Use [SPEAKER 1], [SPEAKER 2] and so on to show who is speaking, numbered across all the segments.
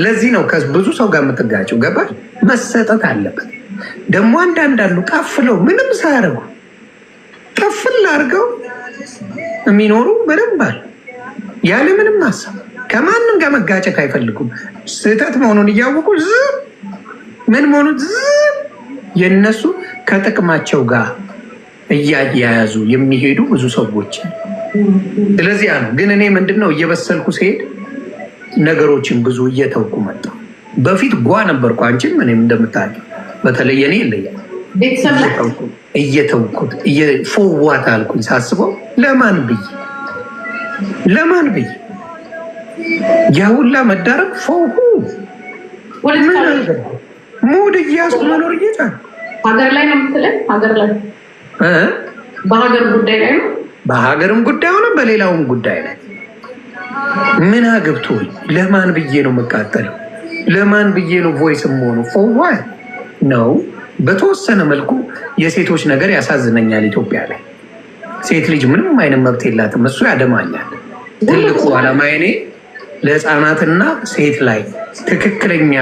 [SPEAKER 1] ለዚህ ነው ከብዙ ሰው ጋር የምትጋጨው። ገባሽ? መሰጠት አለበት። ደግሞ አንዳንድ አሉ ቀፍለው ምንም ሳያደርጉ ቀፍል አድርገው የሚኖሩ በደንብ አሉ፣ ያለ ምንም ሀሳብ ከማንም ጋር መጋጨት አይፈልጉም። ስህተት መሆኑን እያወቁ ዝም ምን መሆኑን ዝም የነሱ ከጥቅማቸው ጋር እያያያዙ የሚሄዱ ብዙ ሰዎች። ስለዚያ ነው ግን እኔ ምንድነው እየበሰልኩ ሲሄድ ነገሮችን ብዙ እየተውኩ መጣ። በፊት ጓ ነበርኩ፣ አንቺም እኔም እንደምታውቂው በተለይ እኔ ይለያል እየተውኩት ፎዋት አልኩኝ። ሳስበው ለማን ብዬ ያሁላ መዳረግ ፎሁ ሙድ እያስኩ መኖር እየቻልኩ
[SPEAKER 2] ሀገር ላይ ነው የምትለኝ። ሀገር ላይ በሀገር ጉዳይ ላይ ነው፣
[SPEAKER 1] በሀገርም ጉዳይ ሆነ በሌላውም ጉዳይ ላይ ምን አገብቶኝ ለማን ብዬ ነው የምቃጠለው? ለማን ብዬ ነው ቮይስ መሆኑ? ፎዋ ነው። በተወሰነ መልኩ የሴቶች ነገር ያሳዝነኛል። ኢትዮጵያ ላይ ሴት ልጅ ምንም አይነት መብት የላትም። እሱ ያደማኛል። ትልቁ ዓላማዬ እኔ ለህፃናትና ሴት ላይ ትክክለኛ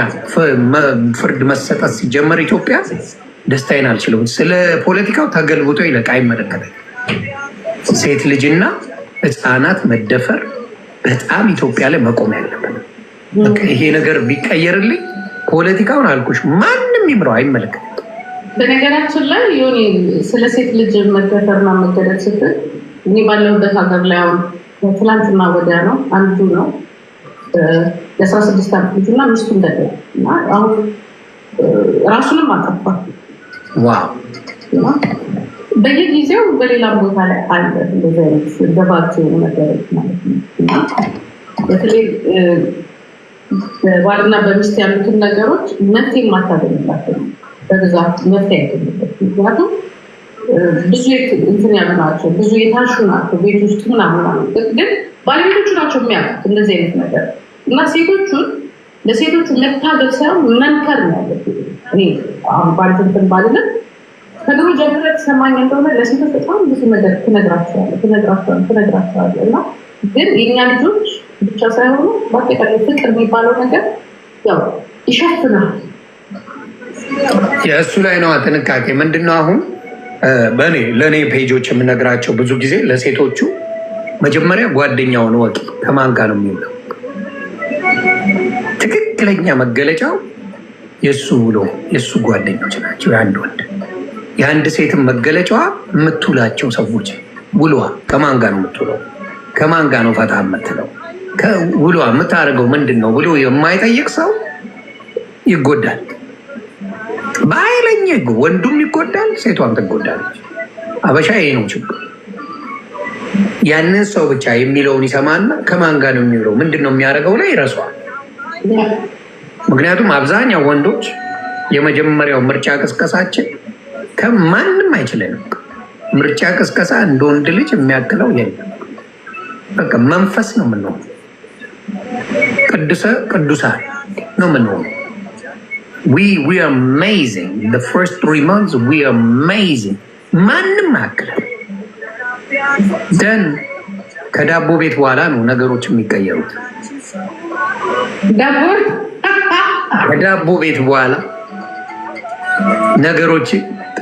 [SPEAKER 1] ፍርድ መሰጠት ሲጀመር ኢትዮጵያ ደስታዬን አልችለውም። ስለ ፖለቲካው ተገልብጦ ይለቅ አይመለከተኝ። ሴት ልጅና ህፃናት መደፈር በጣም ኢትዮጵያ ላይ መቆም ያለበት። ይሄ ነገር ቢቀየርልኝ ፖለቲካውን አልኩሽ ማንም ይምረው አይመለከትም።
[SPEAKER 2] በነገራችን ላይ የሆነ ስለ ሴት ልጅ መደፈርና መገደል ስትል እኔ ባለሁበት ሀገር ላይ አሁን ትላንትና ወዲያ ነው አንዱ ነው የ16 ዓመት ልጅና ሚስቱ እንደገና እና አሁን ራሱንም አጠፋ።
[SPEAKER 1] ዋው!
[SPEAKER 2] በየጊዜው በሌላም ቦታ ላይ አለ እንደዚህ አይነት ገባች ነገሮች ማለት ነው። በተለይ ባልና በሚስት ያሉትን ነገሮች መፍትሄ ማታገኝላቸው በብዛት መፍትሄ አይገኝበት። ምክንያቱም ብዙ እንትን ያሉ ናቸው፣ ብዙ የታሹ ናቸው ቤት ውስጥ ምናምን። ግን ባለቤቶቹ ናቸው የሚያውቁት እንደዚህ አይነት ነገር እና ለሴቶቹ መታገል ሳይሆን መምከር ነው ያለብን። እኔ አሁን ባልተንትን ባልነት ከድሮ ጀምሮ ተሰማኝ እንደሆነ ለሴቶች በጣም ብዙ ነገር ትነግራቸዋለህ እና ግን የኛ ልጆች ብቻ ሳይሆኑ በአጠቃላይ ፍቅር የሚባለው ነገር ያው ይሸፍናል።
[SPEAKER 1] የእሱ ላይ ነው ጥንቃቄ። ምንድነው አሁን ለእኔ ፔጆች የምነግራቸው ብዙ ጊዜ ለሴቶቹ መጀመሪያ ጓደኛውን ወቂ፣ ከማን ጋር ነው የሚውለው? ትክክለኛ መገለጫው የእሱ ውሎ የእሱ ጓደኞች ናቸው። የአንድ ወንድ የአንድ ሴትን መገለጫዋ የምትውላቸው ሰዎች ውሏ ከማን ጋር ነው የምትውለው? ከማን ጋር ነው ፈታ የምትለው? ውሏ የምታደርገው ምንድን ነው ብሎ የማይጠይቅ ሰው ይጎዳል። በኃይለኛ ወንዱም ይጎዳል፣ ሴቷም ትጎዳለች። አበሻ ይሄ ነው ችግር። ያንን ሰው ብቻ የሚለውን ይሰማና ከማን ጋር ነው የሚውለው ምንድን ነው የሚያደርገው ላይ ይረሷል። ምክንያቱም አብዛኛው ወንዶች የመጀመሪያው ምርጫ ቅስቀሳችን ከማንም አይችልንም። ምርጫ ቅስቀሳ እንደ ወንድ ልጅ የሚያክለው የለም። በቃ መንፈስ ነው የምንሆነው፣ ቅዱሳን ነው የምንሆነው። we are amazing. The first 3 months we are amazing. ማንም አያክልም። ደን ከዳቦ ቤት በኋላ ነው ነገሮች የሚቀየሩት። ከዳቦ ቤት በኋላ ነገሮች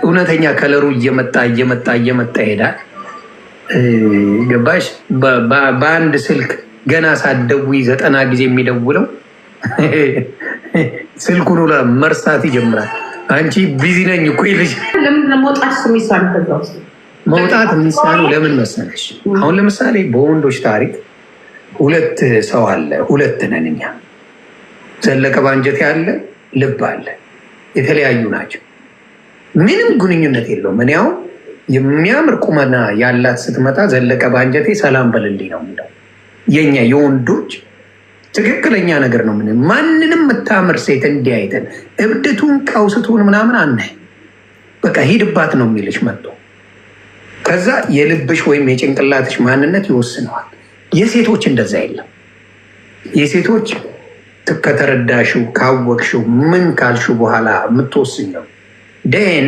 [SPEAKER 1] እውነተኛ ከለሩ እየመጣ ይሄዳል። ገባሽ? በአንድ ስልክ ገና ሳትደውይ 90 ጊዜ የሚደውለው ስልኩን ሁላ መርሳት ይጀምራል። አንቺ ቢዚ ነኝ እኮ ይልሽ። መውጣት የሚሳነው ለምን መሰለሽ? አሁን ለምሳሌ በወንዶች ታሪክ 2 ሰው አለ፣ 2 ነን እኛ። ዘለቀ ባንጀቴ አለ፣ ልብ አለ። የተለያዩ ናቸው። ምንም ግንኙነት የለውም። እኔ አሁን የሚያምር ቁመና ያላት ስትመጣ ዘለቀ ባንጀቴ ሰላም በልልኝ ነው የሚለው። የኛ የወንዶች ትክክለኛ ነገር ነው። ምን ማንንም የምታምር ሴት እንዲያይተን እብድቱን ቀውስቱን ምናምን አናይ። በቃ ሂድባት ነው የሚልሽ መጥቶ። ከዛ የልብሽ ወይም የጭንቅላትሽ ማንነት ይወስነዋል። የሴቶች እንደዛ የለም። የሴቶች ከተረዳሽው ካወቅሽው ምን ካልሽው በኋላ የምትወስኘው ደን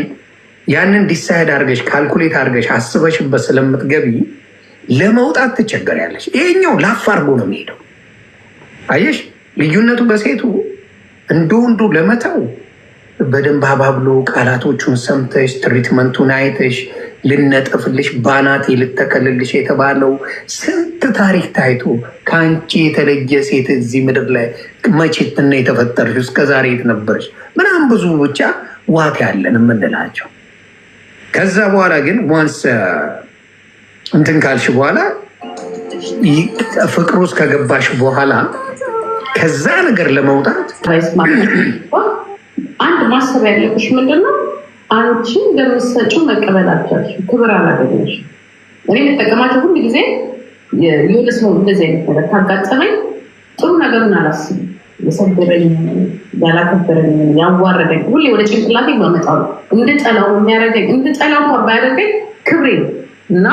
[SPEAKER 1] ያንን ዲሳይድ አድርገሽ ካልኩሌት አድርገሽ አስበሽበት ስለምትገቢ ለመውጣት ትቸገሪያለሽ። ይሄኛው ላፍ አድርጎ ነው የሚሄደው። አየሽ ልዩነቱ በሴቱ እንደ ወንዱ ለመተው በደንብ አባብሎ ቃላቶቹን ሰምተሽ ትሪትመንቱን አይተሽ ልነጠፍልሽ ባናቴ ልተከልልሽ የተባለው ስንት ታሪክ ታይቶ ከአንቺ የተለየ ሴት እዚህ ምድር ላይ መቼትና የተፈጠርሽ እስከዛሬ የት ነበርሽ ምናምን ብዙ ብቻ ዋጋ ያለን የምንላቸው። ከዛ በኋላ ግን ዋንስ እንትን ካልሽ በኋላ ፍቅር ውስጥ ከገባሽ በኋላ ከዛ ነገር ለመውጣት
[SPEAKER 2] አንድ ማሰብ ያለብሽ ምንድነው? አንቺ እንደምትሰጪው መቀበል አልቻልሽም፣ ክብር አላገኘሽም። እኔ የምጠቀማቸው ሁሉ ጊዜ የሆነ ሰው እንደዚህ አይነት ነገር ካጋጠመኝ ጥሩ ነገሩን አላስብም። የሰበረኝ፣ ያላከበረኝ፣ ያዋረደኝ ሁሌ ወደ ጭንቅላቴ ማመጣው እንድጠላው የሚያደርገኝ እንድጠላው እንኳን ባያደርገኝ ክብሬ እና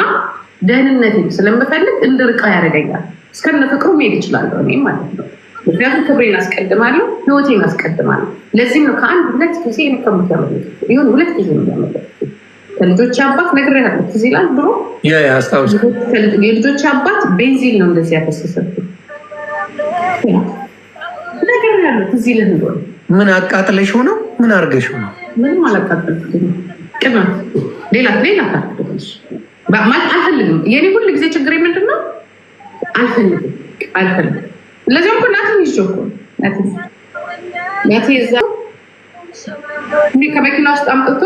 [SPEAKER 2] ደህንነቴ ስለምፈልግ እንድርቃ ያደርገኛል። እስከነ ፍቅሩ መሄድ ይችላለሁ እኔ ማለት ነው። ምክንያቱም ክብሬን አስቀድማለሁ፣ ህይወቴን አስቀድማለሁ። ለዚህም ነው ከአንድ ሁለት ጊዜ ከሚከምት ይሁን 2 ጊዜ ነው ያመጣው። ከልጆች አባት ነግሬሃለሁ፣ ትዝ ይላል ድሮ የልጆች አባት ቤንዚን ነው እንደዚህ ያፈሰሰብኝ ነግሬሃለሁ፣ ትዝ ይልህ እንደሆነ። ምን
[SPEAKER 1] አቃጥለሽ ሆነው ምን አድርገሽ ሆነው?
[SPEAKER 2] ምንም አላቃጠልኩትም። ቅመም ሌላ ታርገሽ ማለት አልፈልግም። የኔ ሁሉ ጊዜ ችግሬ ምንድን ነው? አልፈልግም። ለዚያ እኮ ናትን ይዞ እኮ ናት እዛ ከመኪና ውስጥ አምጥቶ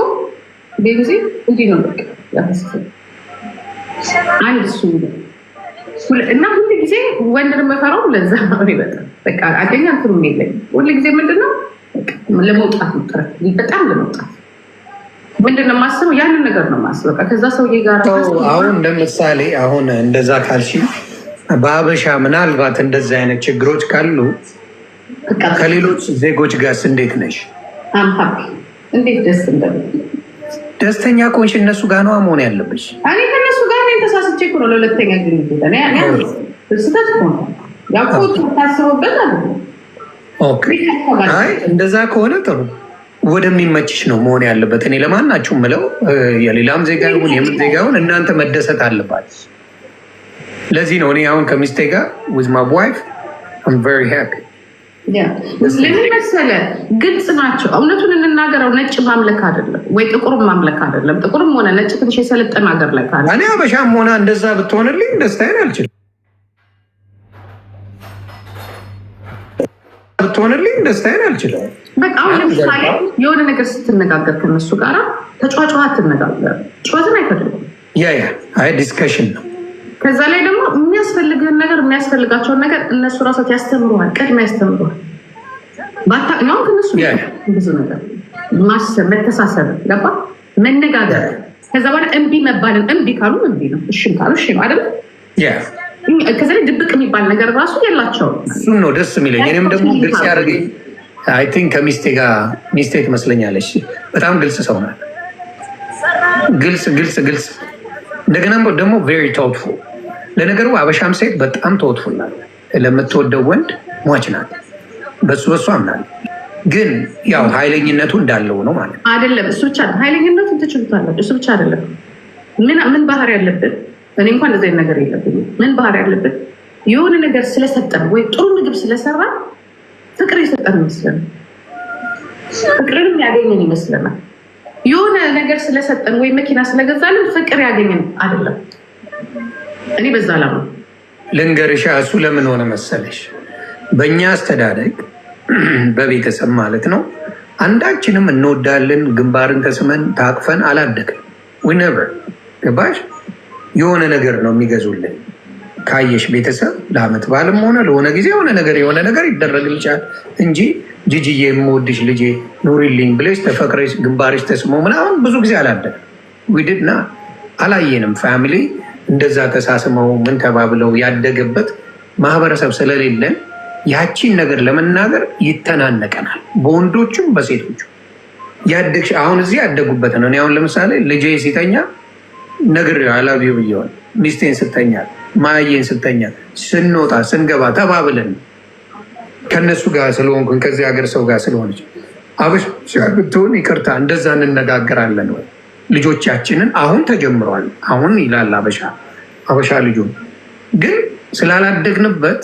[SPEAKER 2] ቤንዚን እንዲህ ነው በቃ ያፈሰሰ። አንድ እሱ እና ሁሉ ጊዜ ወንድ መፈራው ለዛ ነው ይበጣ በቃ አገኛ እንትኑም የለኝም። ሁሉ ጊዜ ምንድነው ለመውጣት ነው ጥረት፣ በጣም ለመውጣት ምንድነው የማስበው ያንን ነገር ነው የማስበው። በቃ ከዛ ሰውዬ ጋር
[SPEAKER 1] አሁን እንደምሳሌ አሁን እንደዛ ካልሽ በአበሻ ምናልባት እንደዚህ አይነት ችግሮች ካሉ ከሌሎች ዜጎች ጋርስ እንዴት ነሽ?
[SPEAKER 2] እንዴት ደስ
[SPEAKER 1] ደስተኛ ከሆንሽ እነሱ ጋር ነው መሆን ያለብሽ።
[SPEAKER 2] እኔ ከነሱ ጋር ነው ተሳስቼ እኮ ነው ለሁለተኛ ግንኙነት ስህተት እኮ ነው ያቆጡ ታስበበት አለ።
[SPEAKER 1] አይ እንደዛ ከሆነ ጥሩ ወደሚመችሽ ነው መሆን ያለበት። እኔ ለማናችሁ ምለው የሌላም ዜጋ ይሁን የምን ዜጋ ይሁን እናንተ መደሰት አለባችሁ። ለዚህ ነው እኔ አሁን ከሚስቴ ጋር with my wife I'm very happy።
[SPEAKER 2] ለምን መሰለህ ግልጽ ናቸው። እውነቱን እንናገረው። ነጭ ማምለክ አይደለም ወይ ጥቁር ማምለክ አይደለም። ጥቁርም ሆነ ነጭ ትንሽ የሰለጠነ ሀገር ላይ ካለ
[SPEAKER 1] እኔ አበሻም ሆነ እንደዛ ብትሆንልኝ ደስታዬን አልችልም
[SPEAKER 2] በቃ አሁን ለምሳሌ የሆነ ነገር ስትነጋገር ከነሱ ጋር ተጫዋጫ አትነጋገር። ጨዋታን አይፈልጉም።
[SPEAKER 1] አይ ዲስከሽን ነው።
[SPEAKER 2] ከዛ ላይ ደግሞ የሚያስፈልግህን ነገር የሚያስፈልጋቸውን ነገር እነሱ ራሳቸው ያስተምሩሃል፣ ቀድሚያ ያስተምሩሃል። ባታቅኛው ከነሱ ብዙ ነገር ማሰብ፣ መተሳሰብ፣ ገባ መነጋገር። ከዛ በኋላ እምቢ መባልን እምቢ ካሉ እምቢ ነው፣ እሺም ካሉ እሺ ነው አይደል? ከዛ ላይ ድብቅ የሚባል ነገር ራሱ የላቸውም።
[SPEAKER 1] እሱን ነው ደስ የሚለኝ። እኔም ደግሞ ግልጽ ያደርገኝ አይ ቲንክ ከሚስቴ ጋር ሚስቴ ትመስለኛለች። በጣም ግልጽ ሰው ናት። ግልጽ እንደገና ደግሞ ቬሪ ቶትፉል። ለነገሩ አበሻም ሴት በጣም ቶትፉል ናት። ለምትወደው ወንድ ሟች ናት። በሱ አምናለሁ። ግን ያው ኃይለኝነቱ እንዳለው ነው ማለት
[SPEAKER 2] አይደለም። እሱ ብቻ ኃይለኝነቱ ትችሉታለች። እሱ ብቻ አይደለም። ምን ባህሪ ያለብን? እኔ እንኳን እንደዚህ ነገር የለብኝም። ምን ባህሪ ያለብን? የሆነ ነገር ስለሰጠን ወይ ጥሩ ምግብ ስለሰራ ፍቅር የሰጠን ይመስለናል። ፍቅርንም ያገኘን ይመስለናል። የሆነ ነገር ስለሰጠን ወይ መኪና ስለገዛልን ፍቅር ያገኘን አይደለም። እኔ በዛ ላም
[SPEAKER 1] ልንገርሻ። እሱ ለምን ሆነ መሰለሽ? በእኛ አስተዳደግ በቤተሰብ ማለት ነው አንዳችንም እንወዳለን ግንባርን ተስመን ታቅፈን አላደግም። ዊነቨር ገባሽ? የሆነ ነገር ነው የሚገዙልን። ካየሽ ቤተሰብ ለአመት በዓልም ሆነ ለሆነ ጊዜ የሆነ ነገር ይደረግልሻል እንጂ ጂጂዬ የምወድሽ ልጄ ኑሪልኝ ብለሽ ተፈቅረሽ ግንባርሽ ተስሞ ምናምን ብዙ ጊዜ አላደግም። ዊድና አላየንም። ፋሚሊ እንደዛ ተሳስመው ምን ተባብለው ያደገበት ማህበረሰብ ስለሌለን ያቺን ነገር ለመናገር ይተናነቀናል፣ በወንዶቹም በሴቶቹ። ያደግሽ አሁን እዚህ ያደጉበት ነው። እኔ አሁን ለምሳሌ ልጄ ሲተኛ ነግር አላቢው ብየሆን ሚስቴን ስተኛ ማየን ስተኛ ስንወጣ ስንገባ ተባብለን ከነሱ ጋር ስለሆንኩኝ ከዚህ ሀገር ሰው ጋር ስለሆነች አበሻ ብትሆን ይቅርታ እንደዛ እንነጋገራለን ወይ ልጆቻችንን አሁን ተጀምሯል። አሁን ይላል አበሻ ልጁን ግን ስላላደግንበት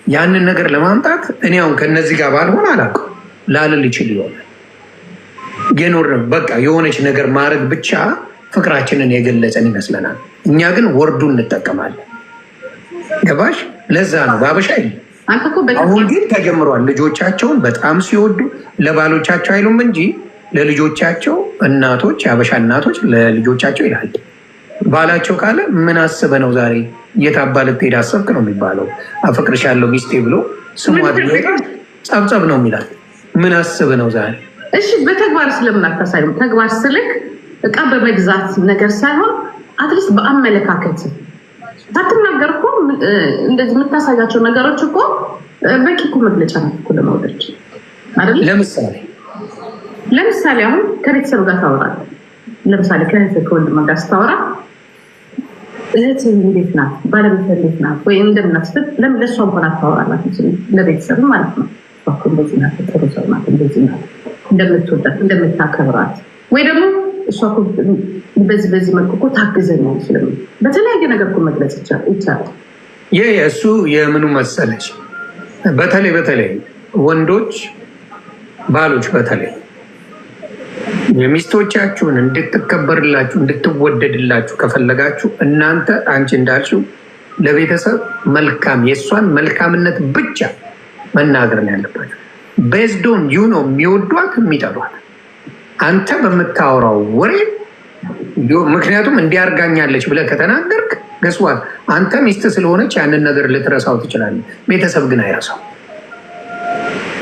[SPEAKER 1] ያንን ነገር ለማምጣት እኔ አሁን ከነዚህ ጋር ባልሆን አላውቅም ላልል ይችል ይሆናል። የኖርን በቃ የሆነች ነገር ማድረግ ብቻ ፍቅራችንን የገለጸን ይመስለናል። እኛ ግን ወርዱ እንጠቀማለን። ገባሽ? ለዛ ነው ባበሻ አሁን ግን ተጀምሯል። ልጆቻቸውን በጣም ሲወዱ ለባሎቻቸው አይሉም እንጂ ለልጆቻቸው እናቶች፣ የአበሻ እናቶች ለልጆቻቸው ይላል። ባላቸው ካለ ምን አስበ ነው ዛሬ የታባ ልትሄድ አሰብክ ነው የሚባለው። አፈቅርሻለሁ ሚስቴ ብሎ ስሟ ጸብጸብ ነው የሚላል። ምን አስበ ነው ዛሬ?
[SPEAKER 2] እሺ በተግባር ስለምን አታሳዩም? ተግባር ስልክ እቃ በመግዛት ነገር ሳይሆን አትሊስት በአመለካከት ታትናገር እኮ እንደዚህ የምታሳያቸው ነገሮች እኮ በቂ እኮ መግለጫ ነው እኮ ለመውደድ አይደል? ለምሳሌ አሁን ከቤተሰብ ጋር ታወራለህ። ለምሳሌ ከወንድም ጋር ስታወራ እህት እንዴት ናት፣ ባለቤት እንዴት ናት ወይ እንደምናት ስትል ለምን ለእሷ እንኳን አታወራላት? ለቤተሰብ ማለት ነው። እንደዚህ ናት፣ ጥሩ ሰው ናት፣ እንደዚህ ናት፣ እንደምትወዳት እንደምታከብራት ወይ ደግሞ እሷ በዚህ መልኩ እኮ ታግዘኛል ስለምን በተለያየ ነገር እኮ መግለጽ ይቻላል።
[SPEAKER 1] ይህ እሱ የምኑ መሰለች በተለይ ወንዶች ባሎች በተለይ የሚስቶቻችሁን እንድትከበርላችሁ እንድትወደድላችሁ ከፈለጋችሁ እናንተ አንቺ እንዳልሽው ለቤተሰብ መልካም የእሷን መልካምነት ብቻ መናገር ነው ያለባቸው። ቤዝዶን ዩ ነው የሚወዷት የሚጠሏት አንተ በምታወራው ወሬ። ምክንያቱም እንዲያርጋኛለች ብለህ ከተናገርክ ገስዋት አንተ ሚስት ስለሆነች ያንን ነገር ልትረሳው ትችላለህ። ቤተሰብ ግን አይረሳው።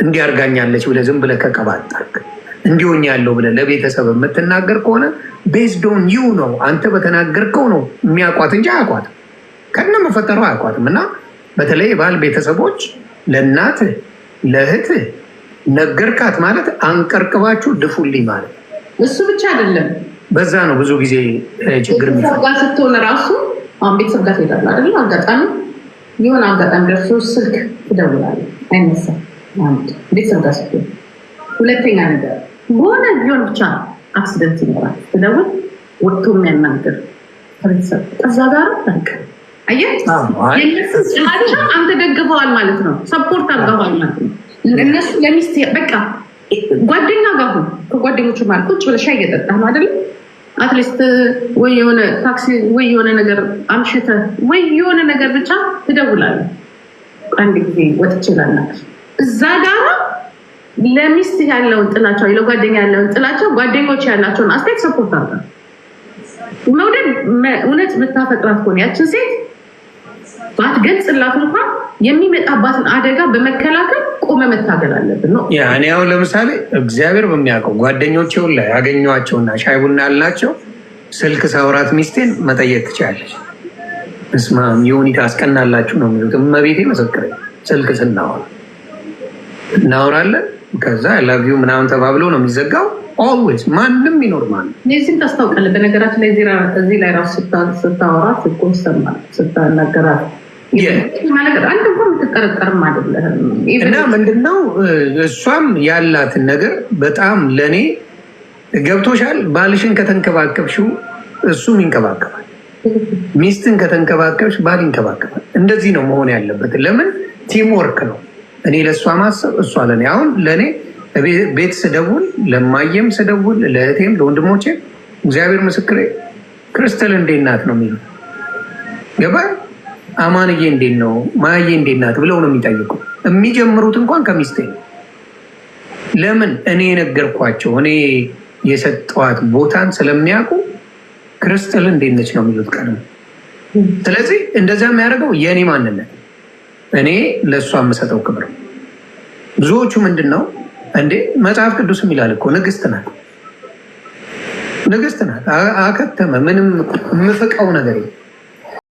[SPEAKER 1] እንዲያርጋኛለች ብለህ ዝም ብለህ ከቀባጠርክ እንዲሆን ያለው ብለህ ለቤተሰብ የምትናገር ከሆነ ቤዝዶን ዩ ነው አንተ በተናገርከው ነው የሚያውቋት እንጂ አያውቋትም። ከነ መፈጠረው አያውቋትም። እና በተለይ ባል ቤተሰቦች ለእናትህ ለእህትህ ነገርካት ማለት አንቀርቅባችሁ ድፉልኝ ማለት
[SPEAKER 2] እሱ ብቻ አይደለም።
[SPEAKER 1] በዛ ነው ብዙ ጊዜ ችግር
[SPEAKER 2] ጋር ስትሆን ራሱ አሁን ቤተሰብ ጋር ትሄዳለህ አይደል? አጋጣሚ የሆነ አጋጣሚ ደርሶ ስልክ ትደውላለህ፣ አይነሳም። አንድ ቤተሰብ ጋር ስትሆን፣ ሁለተኛ ነገር በሆነ ቢሆን ብቻ አክሲደንት ይኖራል፣ ትደውል ወጥቶ የሚያናገር ከቤተሰብ ከዛ ጋር ታንቀ አየህ፣ የነሱ ጭናቸው አንተ ደግፈዋል ማለት ነው፣ ሰፖርት አድርገዋል ማለት ነው። እነሱ ለሚስት በቃ ጓደኛ ጋር ሁን፣ ከጓደኞቹ ማለት ቁጭ ብለህ ሻይ እየጠጣህ ነው አይደል? አትሊስት ወይ የሆነ ታክሲ ወይ የሆነ ነገር አምሽተህ ወይ የሆነ ነገር ብቻ ትደውላለህ። አንድ ጊዜ ወጥቼ ላናግር እዛ ጋር ለሚስት ያለውን ጥላቸው ለጓደኛ ያለውን ጥላቸው ጓደኞች ያላቸውን አስተያየት ሰፖርት አድርጋ መውደድ እውነት የምታፈቅራት ከሆነ ያችን ሴት ባትገልጽላት እንኳን የሚመጣባትን አደጋ በመከላከል ቆመ መታገል አለብን ነው።
[SPEAKER 1] እኔ አሁን ለምሳሌ እግዚአብሔር በሚያውቀው ጓደኞቼ ላይ ያገኘኋቸውና ሻይ ቡና ያላቸው ስልክ ሳውራት ሚስቴን መጠየቅ ትችላለች። እስማ የሆኒታ አስቀናላችሁ ነው የሚሉት። እመቤቴ መሰክረ ስልክ ስናወራ እናወራለን። ከዛ ላቪው ምናምን ተባብለው ነው የሚዘጋው። ኦልዌይስ ማንም ይኖር ማንም
[SPEAKER 2] እዚህም ታስታውቃለህ። በነገራችን ላይ እዚህ ላይ ራሱ ስታወራት ስቆሰማል ስታናገራት አንድ እንኳን የምትጠረጠርም አይደለም።
[SPEAKER 1] እና ምንድነው እሷም ያላትን ነገር በጣም ለእኔ ገብቶሻል። ባልሽን ከተንከባከብሽው እሱም ይንከባከባል። ሚስትን ከተንከባከብሽ ባል ይንከባከባል። እንደዚህ ነው መሆን ያለበት። ለምን ቲም ወርክ ነው። እኔ ለእሷ ማሰብ እሷ ለእኔ አሁን ለእኔ ቤት ስደውል ለማየም ስደውል ለእህቴም ለወንድሞቼም እግዚአብሔር ምስክሬ ክርስተል እንዴት ናት ነው የሚሉ ገባ አማንዬ እንዴት ነው ማየ እንዴት ናት ብለው ነው የሚጠይቁ። የሚጀምሩት እንኳን ከሚስቴ ነው። ለምን እኔ የነገርኳቸው እኔ የሰጠዋት ቦታን ስለሚያውቁ ክርስተል እንዴት ነች ነው የሚሉት ቀድሞ። ስለዚህ እንደዛ የሚያደርገው የእኔ ማንነት እኔ ለእሷ የምሰጠው ክብር። ብዙዎቹ ምንድን ነው እንዴ መጽሐፍ ቅዱስም ይላል እኮ ንግስት ናት፣ ንግስት ናት፣ አከተመ። ምንም የምፍቀው ነገር